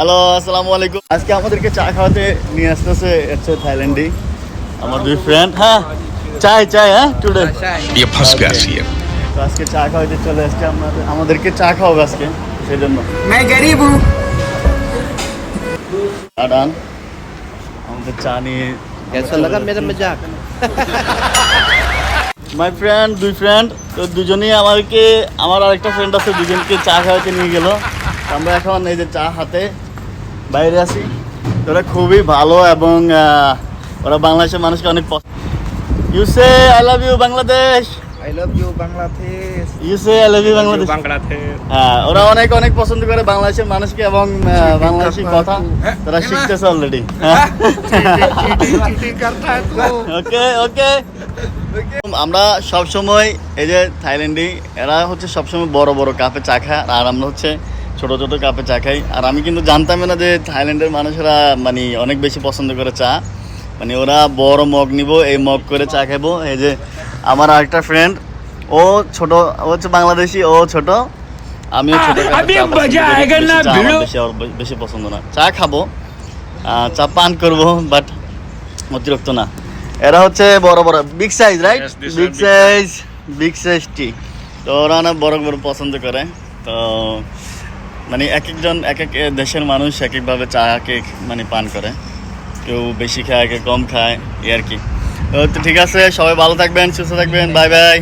Hello, আসসালামু আলাইকুম। আজকে আমাদেরকে চা খাওয়াতে নিয়ে আসতেছে হচ্ছে থাইল্যান্ডি আমার দুই ফ্রেন্ড। হ্যাঁ, চাই হ্যাঁ টুডে ये फंस गया सीएम। তো আজকে চা খাওয়াতে চলে আসছে, আমাদেরকে চা খাওয়াবে আজকে, সেই জন্য मैं गरीब हूँ। আডান আমাদের চা নিয়ে कैसा लगा मेरा मजाक? মাই ফ্রেন্ড, দুই ফ্রেন্ড, তো দুজনেই আমাদেরকে, আমার আরেকটা ফ্রেন্ড আছে, দুজনকে চা খাওয়াতে নিয়ে গেল। আমরা এখন এই যে চা হাতে বাইরে আছি। ওরা খুবই ভালো এবং ওরা বাংলাদেশের মানুষকে অনেক পছন্দ। You say I love you Bangladesh, I love you Bangladesh. You say I love you Bangladesh. Bangladesh. হ্যাঁ, ওরা অনেক অনেক পছন্দ করে বাংলাদেশের মানুষকে এবং বাংলাদেশি কথা তারা শিখতেছে অলরেডি। ওকে ওকে। আমরা সব সময় এই যে থাইল্যান্ডি, এরা হচ্ছে সবসময় বড় বড় কাপে চা খায়, আর আমরা হচ্ছে ছোট ছোট কাপে চা খাই। আর আমি কিন্তু জানতামই না যে থাইল্যান্ডের মানুষেরা মানে অনেক বেশি পছন্দ করে চা, মানে ওরা বড় মগ নিব, এই মগ করে চা খাবো। এই যে আমার আরেকটা ফ্রেন্ড, ও ছোট, ও হচ্ছে বাংলাদেশি, ও ছোট, আমিও ছোট কাপে চা পছন্দ করি। চা আমার বেশি পছন্দ না। চা খাবো, চা পান করবো, বাট অতিরিক্ত না। এরা হচ্ছে বড় বড় big size, right? Yes, these are big size টি। তো ওরা না বড় বড় পছন্দ করে। তো মানে এক একজন এক এক দেশের মানুষ এক একভাবে চাকে মানে পান করে, কেউ বেশি খায়, কেউ কম খায়, এই আর কি। তো ঠিক আছে, সবাই ভালো থাকবেন, সুস্থ থাকবেন, বাই বাই।